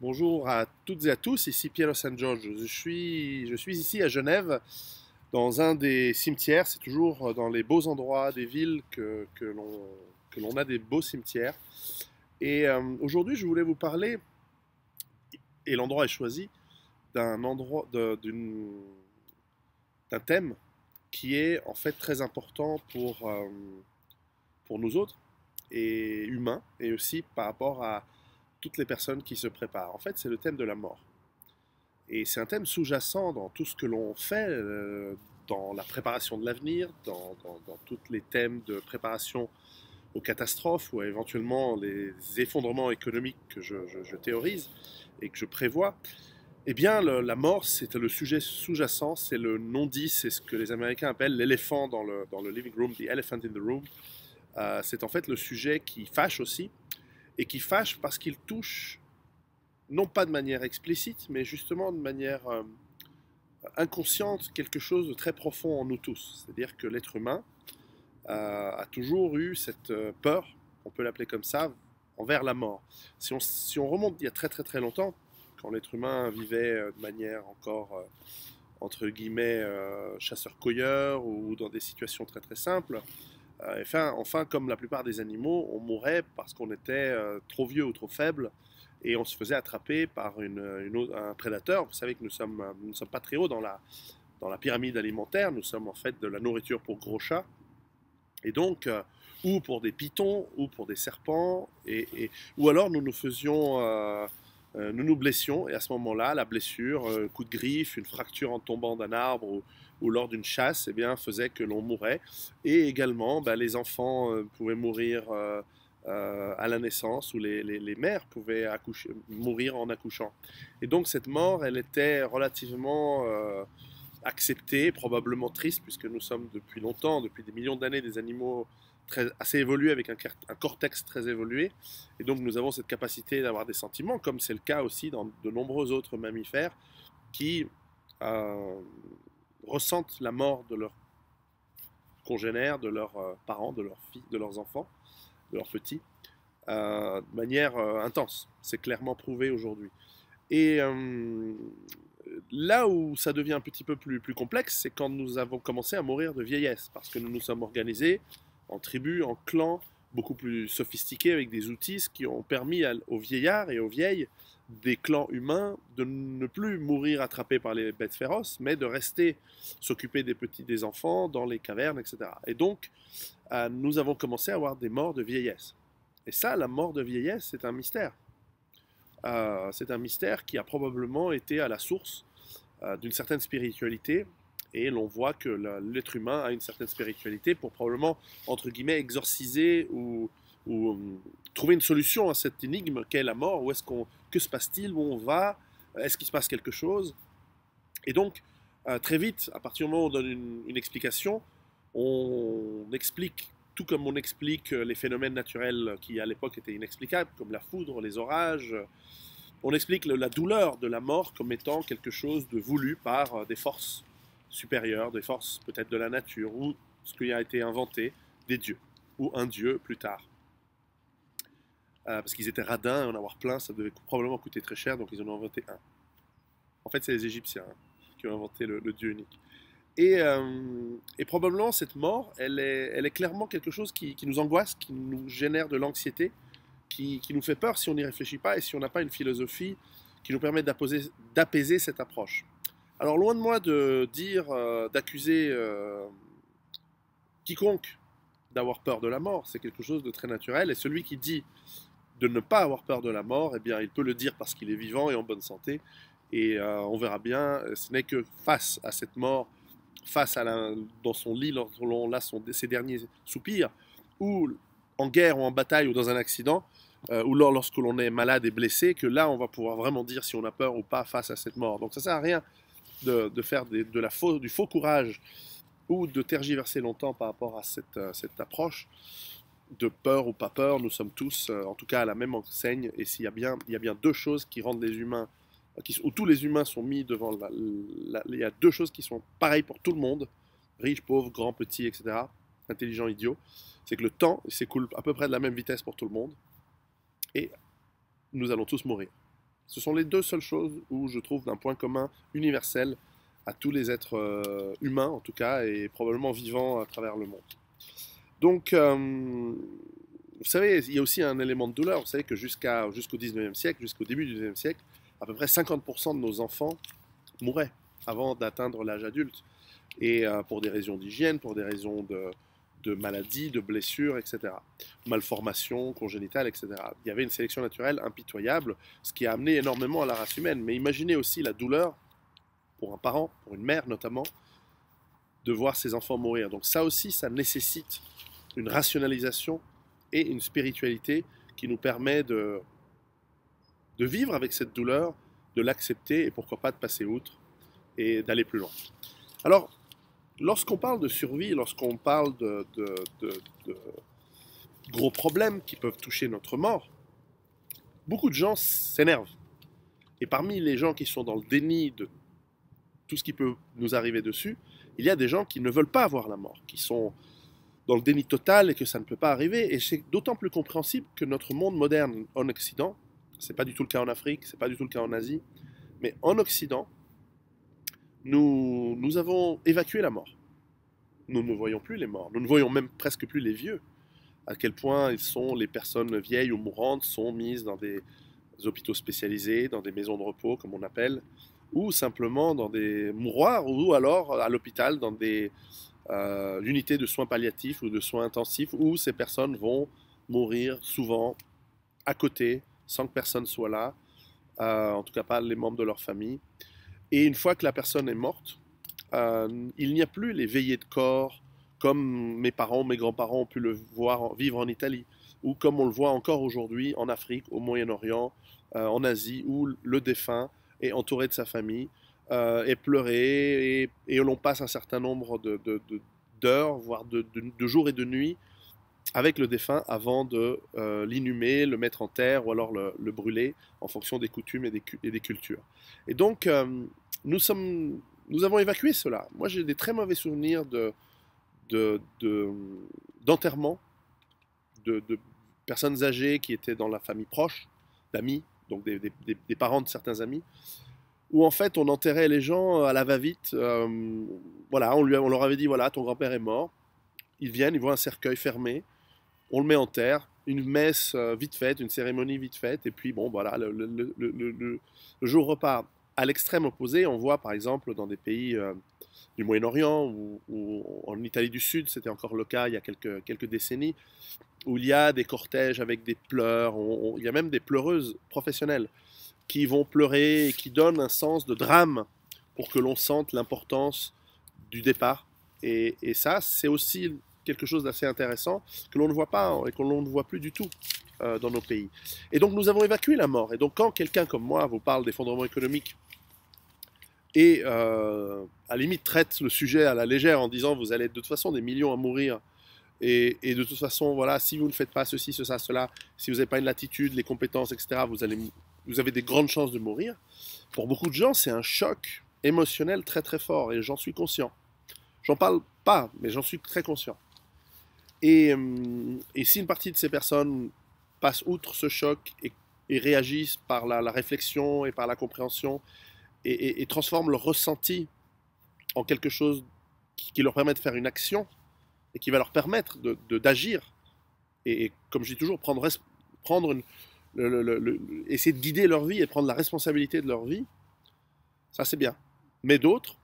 Bonjour à toutes et à tous, ici Piero San Giorgio. Je suis ici à Genève, dans un des cimetières. C'est toujours dans les beaux endroits des villes que l'on a des beaux cimetières. Et aujourd'hui, je voulais vous parler, et l'endroit est choisi, d'un endroit, d'un thème qui est en fait très important pour nous autres, et humains, et aussi par rapport à toutes les personnes qui se préparent. En fait, c'est le thème de la mort. Et c'est un thème sous-jacent dans tout ce que l'on fait, dans la préparation de l'avenir, dans tous les thèmes de préparation aux catastrophes ou à éventuellement les effondrements économiques que je théorise et que je prévois. Eh bien, la mort, c'est le sujet sous-jacent, c'est le non-dit, c'est ce que les Américains appellent l'éléphant dans le living room, the elephant in the room. C'est en fait le sujet qui fâche aussi, et qui fâche parce qu'il touche non pas de manière explicite, mais justement de manière inconsciente, quelque chose de très profond en nous tous. C'est-à-dire que l'être humain a toujours eu cette peur, on peut l'appeler comme ça, envers la mort. Si on remonte il y a très très très longtemps, quand l'être humain vivait de manière encore, entre guillemets, chasseur-cueilleur ou dans des situations très très simples, enfin, comme la plupart des animaux, on mourait parce qu'on était trop vieux ou trop faible et on se faisait attraper par un prédateur. Vous savez que nous ne sommes pas très haut dans la pyramide alimentaire, nous sommes en fait de la nourriture pour gros chats, et donc, ou pour des pitons, ou pour des serpents, ou alors nous nous blessions, et à ce moment-là, la blessure, coup de griffe, une fracture en tombant d'un arbre, ou lors d'une chasse, eh bien, faisait que l'on mourait. Et également, les enfants pouvaient mourir à la naissance, ou les mères pouvaient mourir en accouchant. Et donc cette mort, elle était relativement acceptée, probablement triste, puisque nous sommes depuis longtemps, depuis des millions d'années, des animaux assez évolués, avec un cortex très évolué. Et donc nous avons cette capacité d'avoir des sentiments, comme c'est le cas aussi dans de nombreux autres mammifères qui euh, ressentent la mort de leurs congénères, de leurs parents, de leurs filles, de leurs enfants, de leurs petits, de manière intense. C'est clairement prouvé aujourd'hui. Et là où ça devient un petit peu plus complexe, c'est quand nous avons commencé à mourir de vieillesse, parce que nous nous sommes organisés en tribus, en clans, beaucoup plus sophistiqués, avec des outils qui ont permis aux vieillards et aux vieilles des clans humains de ne plus mourir attrapés par les bêtes féroces, mais de rester s'occuper des petits, des enfants dans les cavernes, etc. Et donc, nous avons commencé à avoir des morts de vieillesse. Et ça, la mort de vieillesse, c'est un mystère. C'est un mystère qui a probablement été à la source d'une certaine spiritualité, et l'on voit que l'être humain a une certaine spiritualité pour probablement, entre guillemets, exorciser ou trouver une solution à cette énigme qu'est la mort. Que se passe-t-il? Où on va? Est-ce qu'il se passe quelque chose? Et donc, très vite, à partir du moment où on donne une explication, on explique, tout comme on explique les phénomènes naturels qui à l'époque étaient inexplicables, comme la foudre, les orages. On explique la douleur de la mort comme étant quelque chose de voulu par des forces supérieures, des forces peut-être de la nature, ou ce qui a été inventé, des dieux, ou un dieu plus tard. Parce qu'ils étaient radins, et en avoir plein, ça devait probablement coûter très cher, donc ils en ont inventé un. En fait, c'est les Égyptiens qui ont inventé le dieu unique. Et probablement, cette mort, elle est clairement quelque chose qui nous angoisse, qui nous génère de l'anxiété, qui nous fait peur si on n'y réfléchit pas et si on n'a pas une philosophie qui nous permet d'apaiser cette approche. Alors, loin de moi de dire, d'accuser quiconque d'avoir peur de la mort, c'est quelque chose de très naturel, et celui qui dit de ne pas avoir peur de la mort, eh bien, il peut le dire parce qu'il est vivant et en bonne santé, et on verra bien, ce n'est que face à cette mort, dans son lit, lorsque l'on a ses derniers soupirs, ou en guerre ou en bataille ou dans un accident, ou lorsque l'on est malade et blessé, que là on va pouvoir vraiment dire si on a peur ou pas face à cette mort. Donc ça sert à rien de faire du faux courage ou de tergiverser longtemps par rapport à cette approche de peur ou pas peur. Nous sommes tous, en tout cas, à la même enseigne, et il y a bien deux choses qui rendent les humains, où tous les humains sont mis devant il y a deux choses qui sont pareilles pour tout le monde, riche, pauvre, grand, petit, etc., intelligent, idiot. C'est que le temps s'écoule à peu près de la même vitesse pour tout le monde, et nous allons tous mourir. Ce sont les deux seules choses où je trouve d'un point commun universel à tous les êtres humains, en tout cas, et probablement vivants à travers le monde. Donc, vous savez, il y a aussi un élément de douleur. Vous savez que jusqu'au 19e siècle, jusqu'au début du 19e siècle, à peu près 50% de nos enfants mouraient avant d'atteindre l'âge adulte. Et pour des raisons d'hygiène, pour des raisons de maladies, de blessures, etc. Malformations congénitales, etc. Il y avait une sélection naturelle impitoyable, ce qui a amené énormément à la race humaine. Mais imaginez aussi la douleur pour un parent, pour une mère notamment, de voir ses enfants mourir. Donc ça aussi, ça nécessite une rationalisation et une spiritualité qui nous permet de vivre avec cette douleur, de l'accepter et pourquoi pas de passer outre et d'aller plus loin. Alors, lorsqu'on parle de survie, lorsqu'on parle de gros problèmes qui peuvent toucher notre mort, beaucoup de gens s'énervent. Et parmi les gens qui sont dans le déni de tout ce qui peut nous arriver dessus, il y a des gens qui ne veulent pas avoir la mort, qui sont dans le déni total et que ça ne peut pas arriver. Et c'est d'autant plus compréhensible que notre monde moderne en Occident, c'est pas du tout le cas en Afrique, c'est pas du tout le cas en Asie, mais en Occident, nous avons évacué la mort. Nous ne voyons plus les morts, nous ne voyons même presque plus les vieux. À quel point les personnes vieilles ou mourantes sont mises dans des hôpitaux spécialisés, dans des maisons de repos comme on appelle, ou simplement dans des mouroirs, ou alors à l'hôpital dans des unités de soins palliatifs ou de soins intensifs, où ces personnes vont mourir souvent à côté, sans que personne soit là, en tout cas pas les membres de leur famille. Et une fois que la personne est morte, il n'y a plus les veillées de corps comme mes parents, mes grands-parents ont pu le voir vivre en Italie, ou comme on le voit encore aujourd'hui en Afrique, au Moyen-Orient, en Asie, où le défunt est entouré de sa famille, est pleuré, et l'on passe un certain nombre d'heures, voire de jours et de nuits, avec le défunt avant de l'inhumer, le mettre en terre ou alors le brûler en fonction des coutumes et des cultures. Et donc, nous avons évacué cela. Moi, j'ai des très mauvais souvenirs d'enterrement de personnes âgées qui étaient dans la famille proche, d'amis, donc des parents de certains amis, où en fait on enterrait les gens à la va-vite. Voilà, on leur avait dit, voilà, ton grand-père est mort. Ils viennent, ils voient un cercueil fermé, on le met en terre, une messe vite faite, une cérémonie vite faite, et puis bon, voilà, le jour repart. À l'extrême opposé, on voit par exemple dans des pays du Moyen-Orient ou en Italie du Sud, c'était encore le cas il y a quelques décennies, où il y a des cortèges avec des pleurs, il y a même des pleureuses professionnelles qui vont pleurer et qui donnent un sens de drame pour que l'on sente l'importance du départ. Et ça, c'est aussi quelque chose d'assez intéressant que l'on ne voit pas et que l'on ne voit plus du tout dans nos pays. Et donc nous avons évacué la mort. Et donc quand quelqu'un comme moi vous parle d'effondrement économique et à la limite traite le sujet à la légère en disant vous allez être de toute façon des millions à mourir et de toute façon voilà, si vous ne faites pas ceci, cela, si vous n'avez pas une latitude, les compétences, etc., vous avez des grandes chances de mourir. Pour beaucoup de gens, c'est un choc émotionnel très très fort et j'en suis conscient. J'en parle pas, mais j'en suis très conscient. Et si une partie de ces personnes passent outre ce choc et réagissent par la réflexion et par la compréhension et transforment leur ressenti en quelque chose qui leur permet de faire une action et qui va leur permettre d'agir, et comme je dis toujours, essayer de guider leur vie et prendre la responsabilité de leur vie, ça c'est bien. Mais d'autres,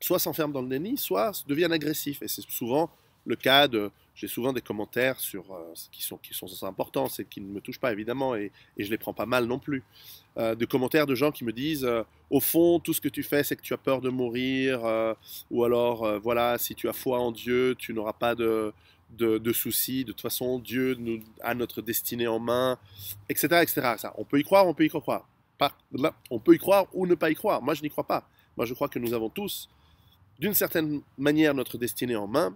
soit s'enferment dans le déni, soit deviennent agressifs. Et c'est souvent le cas j'ai souvent des commentaires qui sont importants, c'est qui ne me touchent pas évidemment, et je les prends pas mal non plus. De commentaires de gens qui me disent au fond, tout ce que tu fais, c'est que tu as peur de mourir, ou alors, voilà, si tu as foi en Dieu, tu n'auras pas de soucis. De toute façon, Dieu a notre destinée en main, etc., etc. Ça, on peut y croire, on peut y croire. On peut y croire ou ne pas y croire. Moi, je n'y crois pas. Moi, je crois que nous avons tous, d'une certaine manière, notre destinée en main.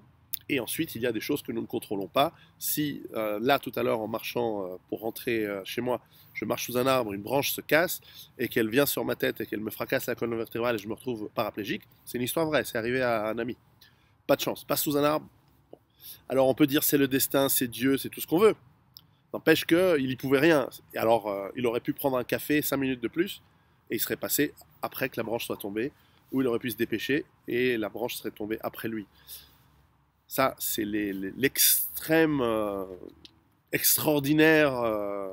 Et ensuite, il y a des choses que nous ne contrôlons pas. Si, là, tout à l'heure, en marchant pour rentrer chez moi, je marche sous un arbre, une branche se casse, et qu'elle vient sur ma tête, et qu'elle me fracasse la colonne vertébrale, et je me retrouve paraplégique, c'est une histoire vraie, c'est arrivé à un ami. Pas de chance, pas sous un arbre. Bon. Alors on peut dire c'est le destin, c'est Dieu, c'est tout ce qu'on veut. N'empêche qu'il n'y pouvait rien. Et alors, il aurait pu prendre un café 5 minutes de plus, et il serait passé après que la branche soit tombée, ou il aurait pu se dépêcher, et la branche serait tombée après lui. Ça, c'est l'extrême extraordinaire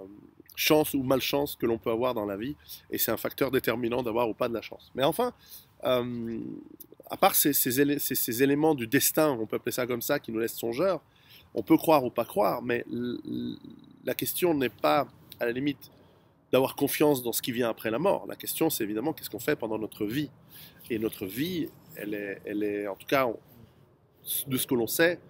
chance ou malchance que l'on peut avoir dans la vie, et c'est un facteur déterminant d'avoir ou pas de la chance. Mais enfin, euh, à part ces éléments du destin, on peut appeler ça comme ça, qui nous laissent songeurs, on peut croire ou pas croire, mais la question n'est pas, à la limite, d'avoir confiance dans ce qui vient après la mort. La question, c'est évidemment qu'est-ce qu'on fait pendant notre vie. Et notre vie, elle est en tout cas, de ce que l'on sait,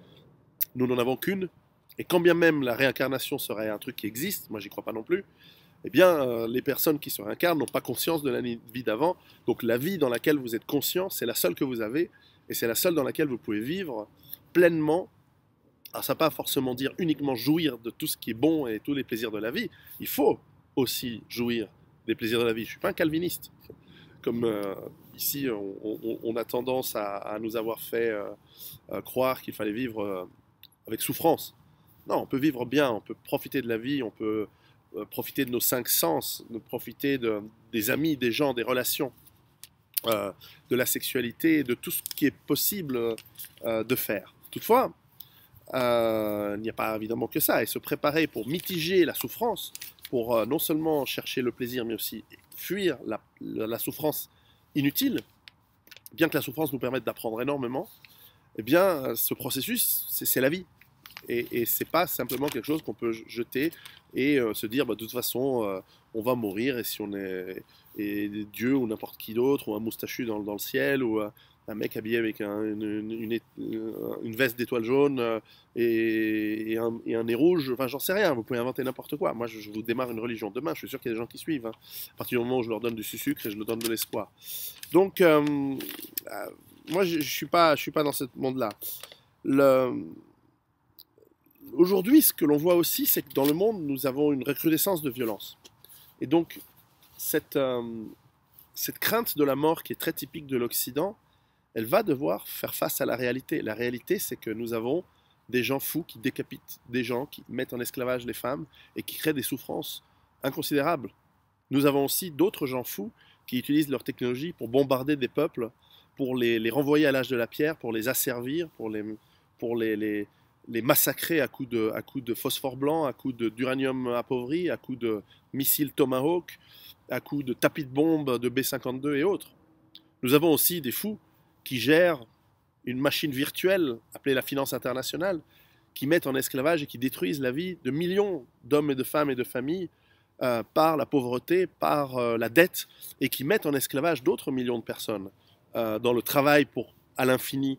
nous n'en avons qu'une. Et quand bien même la réincarnation serait un truc qui existe, moi j'y crois pas non plus, eh bien les personnes qui se réincarnent n'ont pas conscience de la vie d'avant. Donc la vie dans laquelle vous êtes conscient, c'est la seule que vous avez, et c'est la seule dans laquelle vous pouvez vivre pleinement. Alors ça ne veut pas forcément dire uniquement jouir de tout ce qui est bon et tous les plaisirs de la vie. Il faut aussi jouir des plaisirs de la vie. Je ne suis pas un calviniste. Comme ici, on a tendance à nous avoir fait croire qu'il fallait vivre avec souffrance. Non, on peut vivre bien, on peut profiter de la vie, on peut profiter de nos 5 sens, profiter des amis, des gens, des relations, de la sexualité, de tout ce qui est possible de faire. Toutefois, il n'y a pas évidemment que ça, et se préparer pour mitiger la souffrance, pour non seulement chercher le plaisir, mais aussi fuir la souffrance inutile, bien que la souffrance nous permette d'apprendre énormément, eh bien, ce processus, c'est la vie. Et c'est pas simplement quelque chose qu'on peut jeter et se dire, bah, de toute façon, on va mourir, et si on est Dieu ou n'importe qui d'autre, ou un moustachu dans le ciel, ou un mec habillé avec une veste d'étoiles jaunes et un nez rouge, enfin j'en sais rien, vous pouvez inventer n'importe quoi. Moi je vous démarre une religion demain, je suis sûr qu'il y a des gens qui suivent, hein, à partir du moment où je leur donne du sucre et je leur donne de l'espoir. Donc moi je suis pas dans ce monde-là. Aujourd'hui, ce que l'on voit aussi, c'est que dans le monde, nous avons une recrudescence de violence. Et donc, cette crainte de la mort qui est très typique de l'Occident, elle va devoir faire face à la réalité. La réalité, c'est que nous avons des gens fous qui décapitent des gens, qui mettent en esclavage les femmes et qui créent des souffrances inconsidérables. Nous avons aussi d'autres gens fous qui utilisent leur technologie pour bombarder des peuples, pour les renvoyer à l'âge de la pierre, pour les asservir, pour les massacrer à coups de phosphore blanc, à coups d'uranium appauvri, à coups de missiles Tomahawk, à coups de tapis de bombes de B-52 et autres. Nous avons aussi des fous qui gèrent une machine virtuelle appelée la finance internationale, qui mettent en esclavage et qui détruisent la vie de millions d'hommes et de femmes et de familles par la pauvreté, par la dette, et qui mettent en esclavage d'autres millions de personnes dans le travail à l'infini,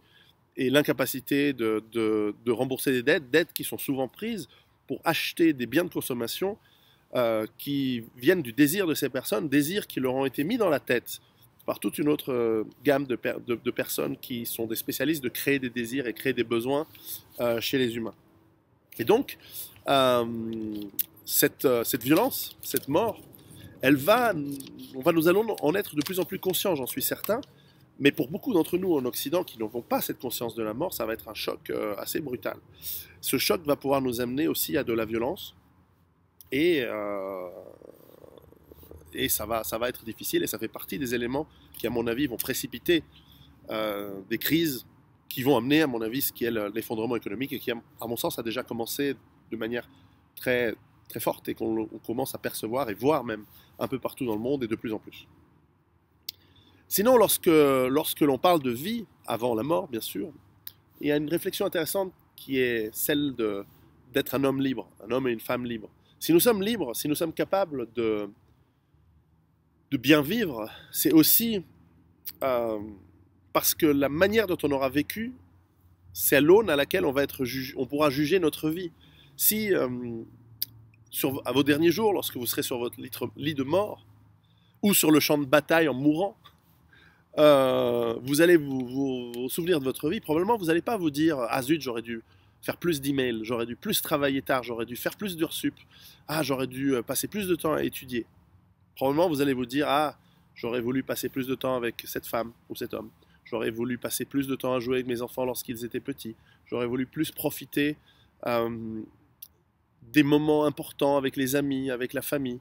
et l'incapacité de rembourser des dettes qui sont souvent prises pour acheter des biens de consommation qui viennent du désir de ces personnes, désirs qui leur ont été mis dans la tête par toute une autre gamme de personnes qui sont des spécialistes de créer des désirs et créer des besoins chez les humains. Et donc, cette violence, cette mort, nous allons en être de plus en plus conscients, j'en suis certain. Mais pour beaucoup d'entre nous en Occident qui n'ont pas cette conscience de la mort, ça va être un choc assez brutal. Ce choc va pouvoir nous amener aussi à de la violence, et ça va être difficile, et ça fait partie des éléments qui, à mon avis, vont précipiter des crises qui vont amener, à mon avis, ce qui est l'effondrement économique, et qui, à mon sens, a déjà commencé de manière très, très forte, et qu'on commence à percevoir et voir même un peu partout dans le monde, et de plus en plus. Sinon, lorsque l'on parle de vie avant la mort, bien sûr, il y a une réflexion intéressante qui est celle d'être un homme libre, un homme et une femme libres. Si nous sommes libres, si nous sommes capables de bien vivre, c'est aussi parce que la manière dont on aura vécu, c'est l'aune à laquelle on pourra juger notre vie. Si, à vos derniers jours, lorsque vous serez sur votre lit de mort, ou sur le champ de bataille en mourant, vous allez vous souvenir de votre vie. Probablement, vous n'allez pas vous dire « Ah zut, j'aurais dû faire plus d'emails, j'aurais dû plus travailler tard, j'aurais dû faire plus d'heures sup, ah, j'aurais dû passer plus de temps à étudier. » Probablement, vous allez vous dire « Ah, j'aurais voulu passer plus de temps avec cette femme ou cet homme. J'aurais voulu passer plus de temps à jouer avec mes enfants lorsqu'ils étaient petits. J'aurais voulu plus profiter des moments importants avec les amis, avec la famille.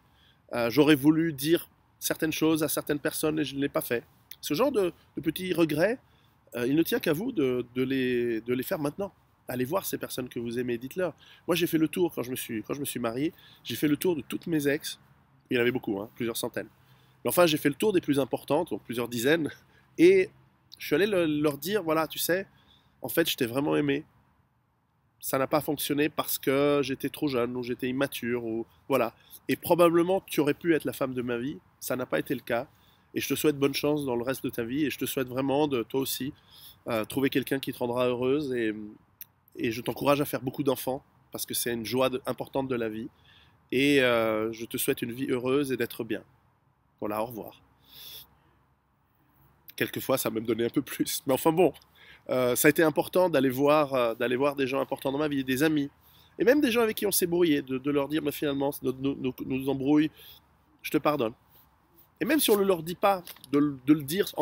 J'aurais voulu dire certaines choses à certaines personnes et je ne l'ai pas fait. Ce genre de petits regrets, il ne tient qu'à vous de les faire maintenant. Allez voir ces personnes que vous aimez, dites-leur. Moi, j'ai fait le tour quand je me suis marié, j'ai fait le tour de toutes mes ex. Il y en avait beaucoup, hein, plusieurs centaines. Mais enfin, j'ai fait le tour des plus importantes, donc plusieurs dizaines, et je suis allé leur dire, voilà, tu sais, en fait, je t'ai vraiment aimé. Ça n'a pas fonctionné parce que j'étais trop jeune ou j'étais immature ou voilà. Et probablement tu aurais pu être la femme de ma vie. Ça n'a pas été le cas. Et je te souhaite bonne chance dans le reste de ta vie. Et je te souhaite vraiment de toi aussi trouver quelqu'un qui te rendra heureuse. Et je t'encourage à faire beaucoup d'enfants parce que c'est une joie importante de la vie. Et je te souhaite une vie heureuse et d'être bien. Voilà, au revoir. Quelquefois, ça m'a même donné un peu plus. Mais enfin bon, ça a été important d'aller voir des gens importants dans ma vie, des amis, et même des gens avec qui on s'est brouillé, de leur dire, mais finalement, nos embrouilles, je te pardonne. Et même si on ne leur dit pas, de le dire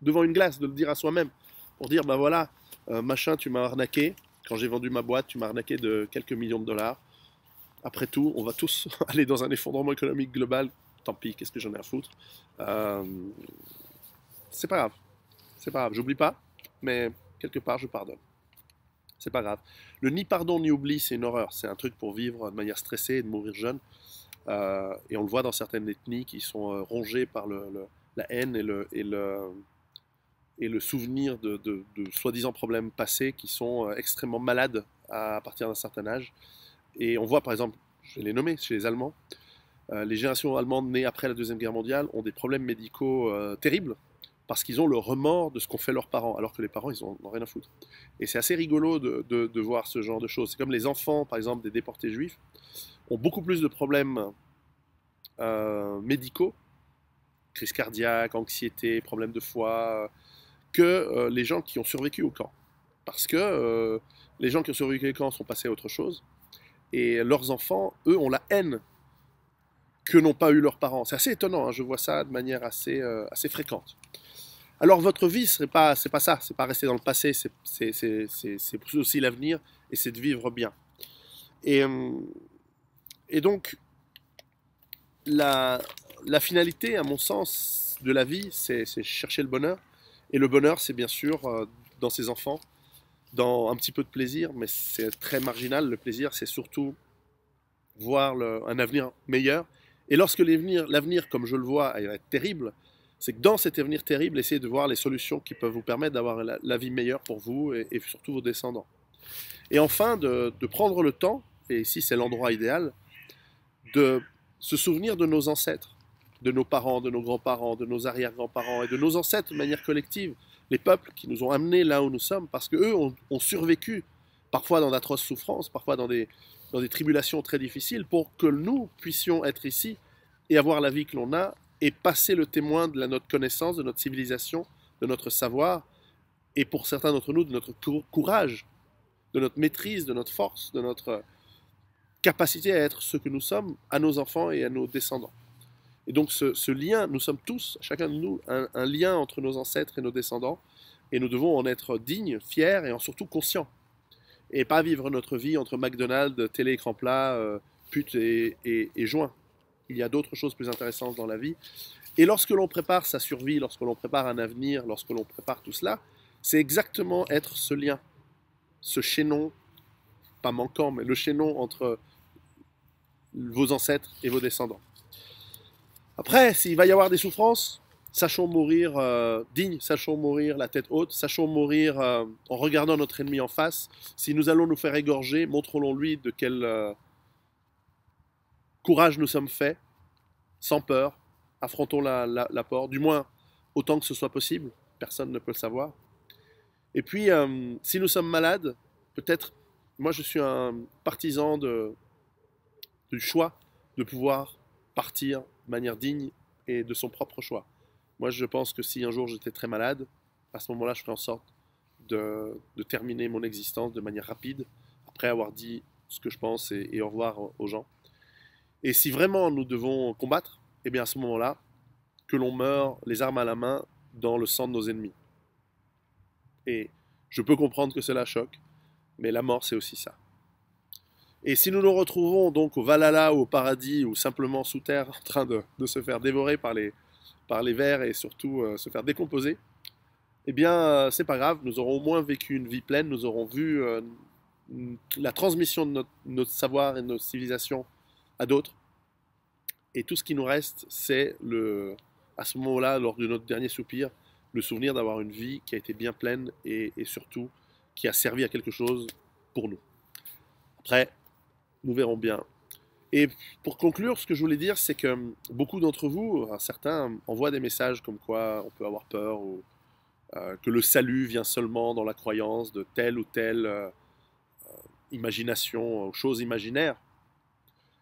devant une glace, de le dire à soi-même, pour dire, ben voilà, machin, tu m'as arnaqué, quand j'ai vendu ma boîte, tu m'as arnaqué de quelques millions de dollars. Après tout, on va tous aller dans un effondrement économique global, tant pis, qu'est-ce que j'en ai à foutre. Euh, c'est pas grave. C'est pas grave, j'oublie pas, mais quelque part je pardonne. C'est pas grave. Le ni pardon ni oubli, c'est une horreur. C'est un truc pour vivre de manière stressée et de mourir jeune. Et on le voit dans certaines ethnies qui sont rongées par la haine et le souvenir de soi-disant problèmes passés qui sont extrêmement malades à partir d'un certain âge. Et on voit par exemple, je vais les nommer, chez les Allemands, les générations allemandes nées après la Deuxième Guerre mondiale ont des problèmes médicaux terribles parce qu'ils ont le remords de ce qu'ont fait leurs parents, alors que les parents, ils n'ont rien à foutre. Et c'est assez rigolo de voir ce genre de choses. C'est comme les enfants, par exemple, des déportés juifs, ont beaucoup plus de problèmes médicaux, crise cardiaque, anxiété, problèmes de foie, que les gens qui ont survécu au camp. Parce que les gens qui ont survécu au camp sont passés à autre chose, et leurs enfants, eux, ont la haine que n'ont pas eu leurs parents. C'est assez étonnant, hein, je vois ça de manière assez fréquente. Alors votre vie, c'est pas ça, c'est pas rester dans le passé, c'est aussi l'avenir et c'est de vivre bien. Et, euh, et donc la, la finalité, à mon sens, de la vie, c'est chercher le bonheur. Et le bonheur, c'est bien sûr dans ses enfants, dans un petit peu de plaisir, mais c'est très marginal. Le plaisir, c'est surtout voir un avenir meilleur. Et lorsque l'avenir, comme je le vois, va être terrible, c'est que dans cet avenir terrible, essayez de voir les solutions qui peuvent vous permettre d'avoir la vie meilleure pour vous et surtout vos descendants. Et enfin, de prendre le temps, et ici c'est l'endroit idéal, de se souvenir de nos ancêtres, de nos parents, de nos grands-parents, de nos arrière-grands-parents et de nos ancêtres de manière collective, les peuples qui nous ont amenés là où nous sommes, parce qu'eux ont survécu, parfois dans d'atroces souffrances, parfois dans des tribulations très difficiles, pour que nous puissions être ici et avoir la vie que l'on a et passer le témoin de notre connaissance, de notre civilisation, de notre savoir, et pour certains d'entre nous, de notre courage, de notre maîtrise, de notre force, de notre capacité à être ce que nous sommes à nos enfants et à nos descendants. Et donc ce lien, nous sommes tous, chacun de nous, un lien entre nos ancêtres et nos descendants, et nous devons en être dignes, fiers et en surtout conscients. Et pas vivre notre vie entre McDonald's, télé-écran plat, pute et joint. Il y a d'autres choses plus intéressantes dans la vie. Et lorsque l'on prépare sa survie, lorsque l'on prépare un avenir, lorsque l'on prépare tout cela, c'est exactement être ce lien, ce chaînon, pas manquant, mais le chaînon entre vos ancêtres et vos descendants. Après, s'il va y avoir des souffrances, sachons mourir dignes, sachons mourir la tête haute, sachons mourir en regardant notre ennemi en face. Si nous allons nous faire égorger, montrons-lui de quel courage nous sommes faits, sans peur, affrontons la porte, du moins autant que ce soit possible, personne ne peut le savoir. Et puis, si nous sommes malades, peut-être, moi je suis un partisan du choix de pouvoir partir de manière digne et de son propre choix. Moi je pense que si un jour j'étais très malade, à ce moment-là je ferais en sorte de terminer mon existence de manière rapide, après avoir dit ce que je pense et au revoir aux gens. Et si vraiment nous devons combattre, eh bien à ce moment-là, que l'on meure les armes à la main dans le sang de nos ennemis. Et je peux comprendre que cela choque, mais la mort c'est aussi ça. Et si nous nous retrouvons donc au Valhalla ou au paradis ou simplement sous terre en train de se faire dévorer par les vers et surtout se faire décomposer, eh bien c'est pas grave, nous aurons au moins vécu une vie pleine, nous aurons vu la transmission de notre savoir et de notre civilisation à d'autres. Et tout ce qui nous reste, c'est à ce moment-là, lors de notre dernier soupir, le souvenir d'avoir une vie qui a été bien pleine et surtout qui a servi à quelque chose pour nous. Après, nous verrons bien. Et pour conclure, ce que je voulais dire, c'est que beaucoup d'entre vous, certains, envoient des messages comme quoi on peut avoir peur ou que le salut vient seulement dans la croyance de telle ou telle imagination, choses imaginaires.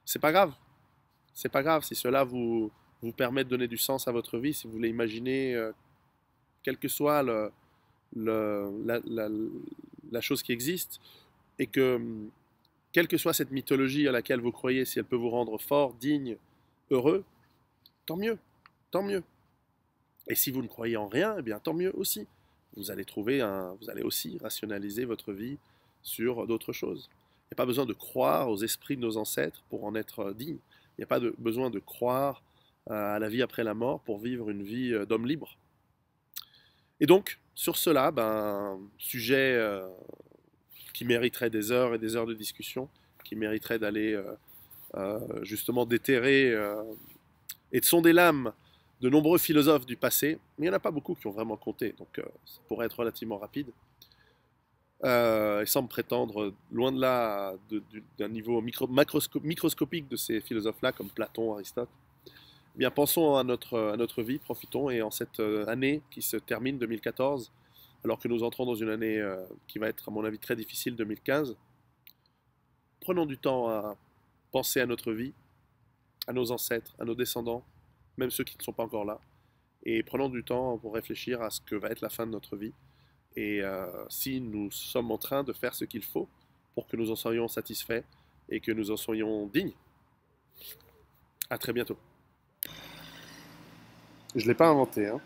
C'est pas grave. C'est pas grave si cela vous permet de donner du sens à votre vie, si vous voulez imaginer, quelle que soit la chose qui existe, et que, quelle que soit cette mythologie à laquelle vous croyez, si elle peut vous rendre fort, digne, heureux, tant mieux, tant mieux. Et si vous ne croyez en rien, eh bien tant mieux aussi. Vous allez aussi rationaliser votre vie sur d'autres choses. Il n'y a pas besoin de croire aux esprits de nos ancêtres pour en être digne. Il n'y a pas besoin de croire à la vie après la mort pour vivre une vie d'homme libre. Et donc, sur cela, sujet qui mériterait des heures et des heures de discussion, qui mériterait d'aller justement déterrer et de sonder l'âme de nombreux philosophes du passé, mais il n'y en a pas beaucoup qui ont vraiment compté, donc ça pourrait être relativement rapide. Et sans me prétendre loin de là d'un niveau microscopique de ces philosophes-là, comme Platon, Aristote, eh bien pensons à notre vie, profitons, et en cette année qui se termine, 2014, alors que nous entrons dans une année qui va être, à mon avis, très difficile, 2015, prenons du temps à penser à notre vie, à nos ancêtres, à nos descendants, même ceux qui ne sont pas encore là, et prenons du temps pour réfléchir à ce que va être la fin de notre vie, et si nous sommes en train de faire ce qu'il faut pour que nous en soyons satisfaits et que nous en soyons dignes. À très bientôt. Je ne l'ai pas inventé, hein.